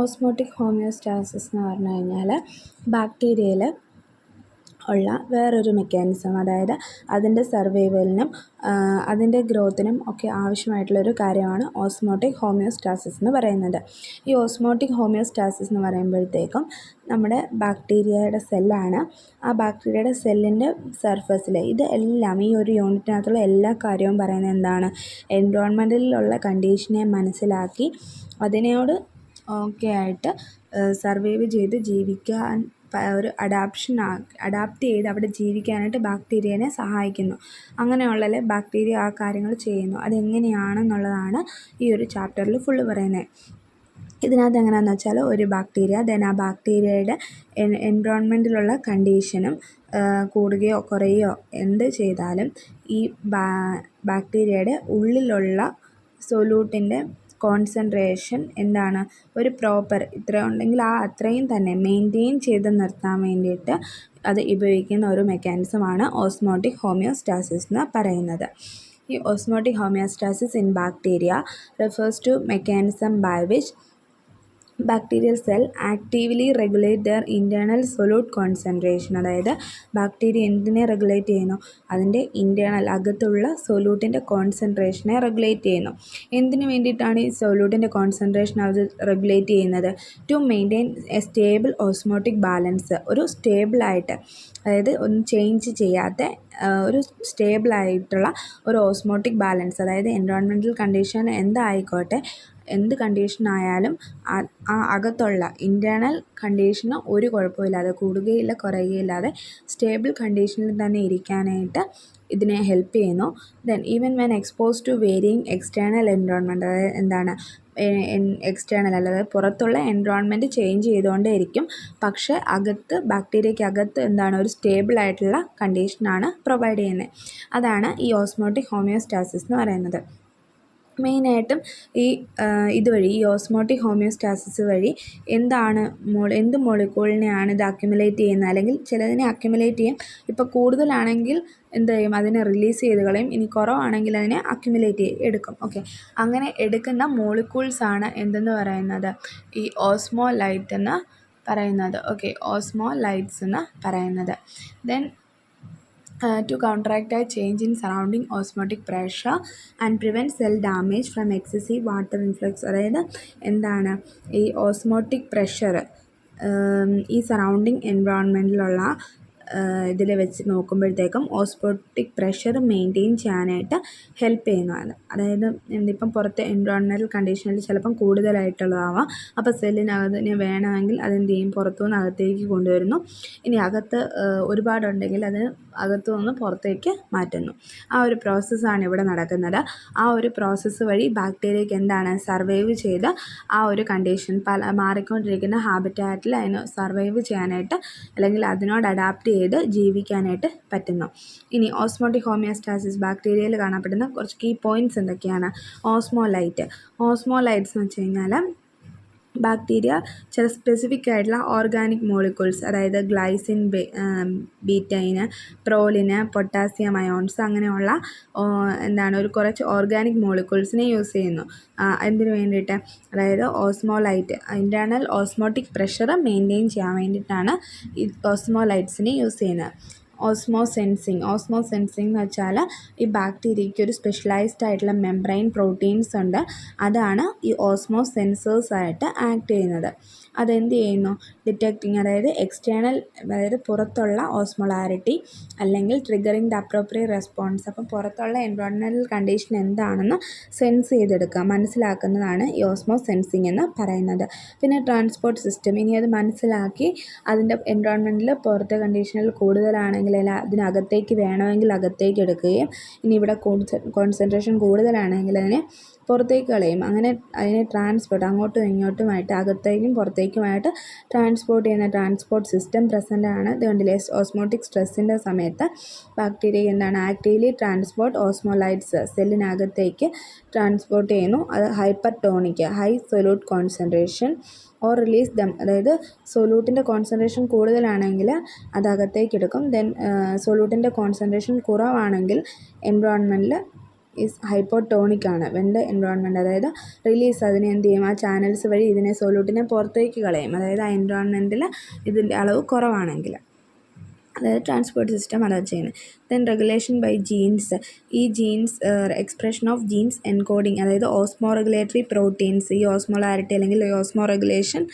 Osmotic homeostasis എന്ന് പറഞ്ഞു കഴിഞ്ഞാൽ ബാക്ടീരിയയിൽ ഉള്ള വേറൊരു മെക്കാനിസം, അതായത് അതിൻ്റെ സർവൈവലിനും അതിൻ്റെ ഗ്രോത്തിനും ഒക്കെ ആവശ്യമായിട്ടുള്ളൊരു കാര്യമാണ് ഓസ്മോട്ടിക് ഹോമിയോസ്റ്റാസിസ് എന്ന് പറയുന്നത്. ഈ ഓസ്മോട്ടിക് ഹോമിയോസ്റ്റാസിസ് എന്ന് പറയുമ്പോഴത്തേക്കും നമ്മുടെ ബാക്ടീരിയയുടെ സെല്ലാണ്. ആ ബാക്ടീരിയയുടെ സെല്ലിൻ്റെ സർഫസിൽ ഇത് എല്ലാം ഈ ഒരു യൂണിറ്റിനകത്തുള്ള എല്ലാ കാര്യവും പറയുന്നത് എന്താണ്, എൻവയോൺമെൻറ്റിലുള്ള കണ്ടീഷനെ മനസ്സിലാക്കി അതിനോട് ഓക്കെ ആയിട്ട് സർവൈവ് ചെയ്ത് ജീവിക്കാൻ ഒരു അഡാപ്റ്റ് ചെയ്ത് അവിടെ ജീവിക്കാനായിട്ട് ബാക്ടീരിയനെ സഹായിക്കുന്നു. അങ്ങനെയുള്ള ബാക്ടീരിയ ആ കാര്യങ്ങൾ ചെയ്യുന്നു. അതെങ്ങനെയാണെന്നുള്ളതാണ് ഈ ഒരു ചാപ്റ്ററിൽ ഫുള്ള് പറയുന്നത്. ഇതിനകത്ത് എങ്ങനെയാണെന്ന് വെച്ചാൽ ഒരു ബാക്ടീരിയ ആ ബാക്ടീരിയയുടെ എൻവയോൺമെൻറ്റിലുള്ള കണ്ടീഷനും കൂടുകയോ കുറയുകയോ എന്ത് ചെയ്താലും ഈ ബാക്ടീരിയയുടെ ഉള്ളിലുള്ള സൊല്യൂട്ടിൻ്റെ കോൺസെൻട്രേഷൻ എന്താണ്, ഒരു പ്രോപ്പർ ഇത്ര ഉണ്ടെങ്കിൽ ആ അത്രയും തന്നെ മെയിൻറ്റെയിൻ ചെയ്ത് നിർത്താൻ വേണ്ടിയിട്ട് അത് ഉപയോഗിക്കുന്ന ഒരു മെക്കാനിസമാണ് ഓസ്മോട്ടിക് ഹോമിയോസ്റ്റാസിസ് എന്ന് പറയുന്നത്. ഈ osmotic homeostasis in bacteria refers to mechanism by which bacterial cell actively regulate their internal solute concentration. അതായത് ബാക്ടീരിയ എന്തിനെ റെഗുലേറ്റ് ചെയ്യുന്നു, അതിൻ്റെ ഇൻറ്റേർണൽ അകത്തുള്ള സൊല്യൂട്ടിൻ്റെ കോൺസെൻട്രേഷനെ റെഗുലേറ്റ് ചെയ്യുന്നു. എന്തിനു വേണ്ടിയിട്ടാണ് ഈ സൊല്യൂട്ടിൻ്റെ കോൺസെൻട്രേഷൻ അത് റെഗുലേറ്റ് ചെയ്യുന്നത്? To maintain a stable osmotic balance. ഒരു സ്റ്റേബിളായിട്ട്, അതായത് ഒന്നും ചേഞ്ച് ചെയ്യാത്ത ഒരു സ്റ്റേബിളായിട്ടുള്ള ഒരു ഓസ്മോട്ടിക് ബാലൻസ്, അതായത് എൻവയോൺമെൻറ്റൽ കണ്ടീഷൻ എന്തായിക്കോട്ടെ, എന്ത് കണ്ടീഷനായാലും ആ അകത്തുള്ള ഇൻറ്റേർണൽ കണ്ടീഷന് ഒരു കുഴപ്പമില്ലാതെ, കൂടുകയില്ല കുറയുകയില്ലാതെ സ്റ്റേബിൾ കണ്ടീഷനിൽ തന്നെ ഇരിക്കാനായിട്ട് ഇതിനെ ഹെൽപ്പ് ചെയ്യുന്നു. Then even when expose to varying external environment, അതായത് എന്താണ് എക്സ്റ്റേണൽ അല്ലാതെ പുറത്തുള്ള എൻവയോൺമെൻറ്റ് ചേഞ്ച് ചെയ്തുകൊണ്ടേ ഇരിക്കും, പക്ഷേ അകത്ത് ബാക്ടീരിയയ്ക്കകത്ത് എന്താണ് ഒരു സ്റ്റേബിൾ ആയിട്ടുള്ള കണ്ടീഷനാണ് പ്രൊവൈഡ് ചെയ്യുന്നത്. അതാണ് ഈ ഓസ്മോട്ടിക് ഹോമിയോസ്റ്റാസിസ് എന്ന് പറയുന്നത്. മെയിനായിട്ടും ഇതുവഴി ഈ ഓസ്മോട്ടിക് ഹോമിയോസ്റ്റാസിസ് വഴി എന്ത് മോളിക്യൂളിനെയാണ് ഇത് അക്യുമുലേറ്റ് ചെയ്യുന്നത്, അല്ലെങ്കിൽ ചിലതിനെ അക്യുമുലേറ്റ് ചെയ്യും. ഇപ്പോൾ കൂടുതലാണെങ്കിൽ എന്ത് ചെയ്യും, അതിനെ റിലീസ് ചെയ്ത് കളയും. ഇനി കുറവാണെങ്കിൽ അതിനെ അക്യുമുലേറ്റ് എടുക്കും. ഓക്കെ, അങ്ങനെ എടുക്കുന്ന മോളിക്യൂൾസാണ് എന്തെന്ന് പറയുന്നത്, ഈ ഓസ്മോലൈറ്റ് എന്ന് പറയുന്നത്. ഓക്കെ, ഓസ്മോലൈറ്റ്സ് എന്ന് പറയുന്നത്. Then to counteract a change in surrounding osmotic pressure and prevent cell damage from excessive water influx. അതായത് എന്താണ് ഈ ഓസ്മോട്ടിക് പ്രഷർ ഈ സറൗണ്ടിങ് എൻവയോൺമെൻറ്റിലുള്ള ഇതിൽ വെച്ച് നോക്കുമ്പോഴത്തേക്കും ഓസ്മോട്ടിക് പ്രഷർ മെയിൻറ്റെയിൻ ചെയ്യാനായിട്ട് ഹെൽപ്പ് ചെയ്യുന്നതാണ്. അതായത് ഇപ്പം പുറത്തെ എൻവയോൺമെൻറ്റൽ കണ്ടീഷനിൽ ചിലപ്പം കൂടുതലായിട്ടുള്ളതാവാം. അപ്പോൾ സെല്ലിനകത്തിന് വേണമെങ്കിൽ അതെന്ത് ചെയ്യും, പുറത്തുനിന്ന് അകത്തേക്ക് കൊണ്ടുവരുന്നു. ഇനി അകത്ത് ഒരുപാടുണ്ടെങ്കിൽ അത് അകത്തു നിന്ന് പുറത്തേക്ക് മാറ്റുന്നു. ആ ഒരു പ്രോസസ്സാണ് ഇവിടെ നടക്കുന്നത്. ആ ഒരു പ്രോസസ്സ് വഴി ബാക്ടീരിയയ്ക്ക് എന്താണ് സർവൈവ് ചെയ്ത് ആ ഒരു കണ്ടീഷൻ മാറിക്കൊണ്ടിരിക്കുന്ന ഹാബിറ്റാറ്റിൽ അതിന് സർവൈവ് ചെയ്യാനായിട്ട് അല്ലെങ്കിൽ അതിനോട് അഡാപ്റ്റ് ചെയ്ത് ജീവിക്കാനായിട്ട് പറ്റുന്നു. ഇനി ഓസ്മോട്ടിക് ഹോമിയോസ്റ്റാസിസ് ബാക്ടീരിയയിൽ കാണപ്പെടുന്ന കുറച്ച് കീ പോയിൻറ്റ്സ് എന്തൊക്കെയാണ്? ഓസ്മോലൈറ്റ്സ് എന്ന് വെച്ച് കഴിഞ്ഞാൽ ബാക്ടീരിയ ചില സ്പെസിഫിക് ആയിട്ടുള്ള ഓർഗാനിക് മോളിക്യൂൾസ്, അതായത് ഗ്ലൈസിൻ, ബീറ്റൈന്, പ്രോലിന്, പൊട്ടാസ്യം അയോൺസ്, അങ്ങനെയുള്ള ഒരു കുറച്ച് ഓർഗാനിക് മോളിക്യൂൾസിനെ യൂസ് ചെയ്യുന്നു. എന്തിനു വേണ്ടിയിട്ട്? അതായത് ഓസ്മോലൈറ്റ് ഇൻറ്റേർണൽ ഓസ്മോട്ടിക് പ്രഷർ മെയിൻറ്റെയിൻ ചെയ്യാൻ വേണ്ടിയിട്ടാണ് ഈ ഓസ്മോലൈറ്റ്സിനെ യൂസ് ചെയ്യുന്നത്. ഓസ്മോസെൻസിങ് എന്ന് വെച്ചാൽ ഈ ബാക്ടീരിയയ്ക്ക് ഒരു സ്പെഷ്യലൈസ്ഡ് ആയിട്ടുള്ള മെംബ്രെയിൻ പ്രോട്ടീൻസ് ഉണ്ട്. അതാണ് ഈ ഓസ്മോസെൻസേഴ്സായിട്ട് ആക്ട് ചെയ്യുന്നത്. അതെന്ത് ചെയ്യുന്നു? ഡിറ്റക്റ്റിങ്, അതായത് എക്സ്റ്റേണൽ, അതായത് പുറത്തുള്ള ഓസ്മോളാരിറ്റി അല്ലെങ്കിൽ ട്രിഗറിങ് ദ അപ്രോപ്രിയേറ്റ് റെസ്പോൺസ്. അപ്പം പുറത്തുള്ള എൻവയോൺമെൻറ്റൽ കണ്ടീഷൻ എന്താണെന്ന് സെൻസ് ചെയ്തെടുക്കുക, മനസ്സിലാക്കുന്നതാണ് ഈ ഓസ്മോസെൻസിങ് എന്ന് പറയുന്നത്. പിന്നെ ട്രാൻസ്പോർട്ട് സിസ്റ്റം, ഇനി അത് മനസ്സിലാക്കി അതിൻ്റെ എൻവയോൺമെൻറ്റിൽ പുറത്തെ കണ്ടീഷനിൽ കൂടുതലാണെങ്കിൽ അതിനകത്തേക്ക് വേണമെങ്കിൽ അകത്തേക്ക് എടുക്കുകയും ഇനി ഇവിടെ കോൺസെൻട്രേഷൻ കൂടുതലാണെങ്കിൽ അതിനെ പുറത്തേക്ക് കളയും. അങ്ങനെ അതിനെ ട്രാൻസ്പോർട്ട് അങ്ങോട്ടും ഇങ്ങോട്ടുമായിട്ട് അകത്തേക്കും പുറത്തേക്കുമായിട്ട് ട്രാൻസ്പോർട്ട് ചെയ്യുന്ന ട്രാൻസ്പോർട്ട് സിസ്റ്റം പ്രസൻ്റ് ആണ്. ഇത് കണ്ടില്ലേ, ഓസ്മോട്ടിക് സ്ട്രെസ്സിൻ്റെ സമയത്ത് ബാക്ടീരിയ ആക്റ്റീവ്ലി ട്രാൻസ്പോർട്ട് ഓസ്മോലൈറ്റ്സ് സെല്ലിനകത്തേക്ക് ട്രാൻസ്പോർട്ട് ചെയ്യുന്നു. അത് hypertonic, high solute concentration or release dum, അതായത് സൊല്യൂട്ടിൻ്റെ കോൺസെൻട്രേഷൻ കൂടുതലാണെങ്കിൽ അത് അകത്തേക്ക് എടുക്കും. ദെൻ സൊല്യൂട്ടിൻ്റെ കോൺസെൻട്രേഷൻ കുറവാണെങ്കിൽ എൻവയോൺമെൻറ്റിൽ ഈസ് ഹൈപ്പോട്ടോണിക് ആണ് വെൻ ദ എൻവയോൺമെൻറ്റ്, അതായത് റിലീസ് അതിനെ എന്ത് ചെയ്യും, ആ ചാനൽസ് വഴി ഇതിനെ സൊല്യൂട്ടിനെ പുറത്തേക്ക് കളയും, അതായത് ആ എൻവയോൺമെൻറ്റിൽ ഇതിൻ്റെ അളവ് കുറവാണെങ്കിൽ, അതായത് ട്രാൻസ്പോർട്ട് സിസ്റ്റം അതാണ് ചെയ്യുന്നത്. ദെൻ റെഗുലേഷൻ ബൈ ജീൻസ്, ഈ genes expression of genes encoding, അതായത് ഓസ്മോ റെഗുലേറ്ററി പ്രോട്ടീൻസ്, ഈ ഓസ്മോളാരിറ്റി അല്ലെങ്കിൽ ഓസ്മോ റെഗുലേഷൻ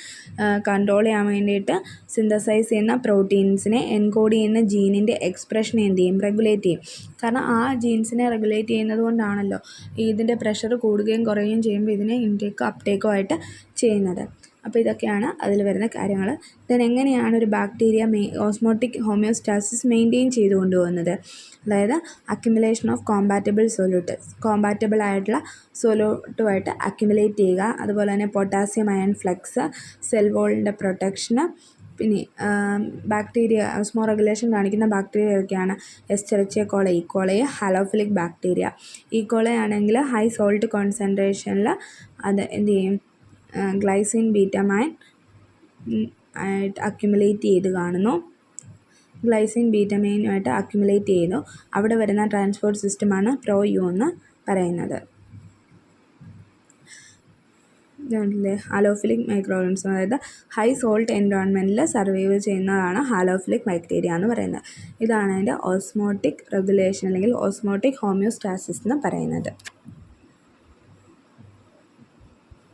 കൺട്രോൾ ചെയ്യാൻ വേണ്ടിയിട്ട് സിന്തസൈസ് ചെയ്യുന്ന പ്രോട്ടീൻസിനെ എൻകോഡ് ചെയ്യുന്ന ജീനിൻ്റെ എക്സ്പ്രഷനെ എന്ത് ചെയ്യും, റെഗുലേറ്റ് ചെയ്യും. കാരണം ആ ജീൻസിനെ റെഗുലേറ്റ് ചെയ്യുന്നത് കൊണ്ടാണല്ലോ ഇതിൻ്റെ പ്രഷർ കൂടുകയും കുറയുകയും ചെയ്യുമ്പോൾ ഇതിനെ ഇൻടേക്കോ അപ്ടേക്കോ ആയിട്ട് ചെയ്യുന്നത്. അപ്പോൾ ഇതൊക്കെയാണ് അതിൽ വരുന്ന കാര്യങ്ങൾ. ദെൻ എങ്ങനെയാണ് ഒരു ബാക്ടീരിയ ഓസ്മോട്ടിക് ഹോമിയോസ്റ്റാസിസ് മെയിൻറ്റെയിൻ ചെയ്ത് കൊണ്ടുപോകുന്നത്, അതായത് accumulation of compatible solute, compatible ആയിട്ടുള്ള സൊല്യൂട്ടുമായിട്ട് അക്യുമുലേറ്റ് ചെയ്യുക, അതുപോലെ തന്നെ പൊട്ടാസ്യം അയൺ ഫ്ലക്സ്, സെൽ വോളിൻ്റെ പ്രൊട്ടക്ഷന്. പിന്നെ ബാക്ടീരിയ ഓസ്മോ റെഗുലേഷൻ കാണിക്കുന്ന ബാക്ടീരിയ ഏതൊക്കെയാണ്, എസ്ചെറിച്ചിയ കോളൈ, ഈക്കോളൈ, ഹാലോഫിലിക് ബാക്ടീരിയ. ഈക്കോളൈ ആണെങ്കിൽ ഹൈ സോൾട്ട് കോൺസെൻട്രേഷനിൽ അത് എന്ത് ചെയ്യും, ഗ്ലൈസിൻ ബീറ്റാമൈൻ ആയിട്ട് അക്യുമുലേറ്റ് ചെയ്ത് കാണുന്നു, ഗ്ലൈസിൻ ബീറ്റാമൈനുമായിട്ട് അക്യുമുലേറ്റ് ചെയ്യുന്നു. അവിടെ വരുന്ന ട്രാൻസ്പോർട്ട് സിസ്റ്റമാണ് പ്രോ-യു എന്ന് പറയുന്നത്. ഇതാണല്ലേ ഹാലോഫിലിക് മൈക്രോ ഓർഗാനിസം, അതായത് ഹൈ സോൾട്ട് എൻവയോൺമെൻറ്റിൽ സർവൈവ് ചെയ്യുന്നതാണ് ഹാലോഫിലിക് ബാക്ടീരിയ എന്ന് പറയുന്നത്. ഇതാണ് അതിൻ്റെ ഓസ്മോട്ടിക് റെഗുലേഷൻ അല്ലെങ്കിൽ ഓസ്മോട്ടിക് ഹോമിയോസ്റ്റാസിസ് എന്ന് പറയുന്നത്.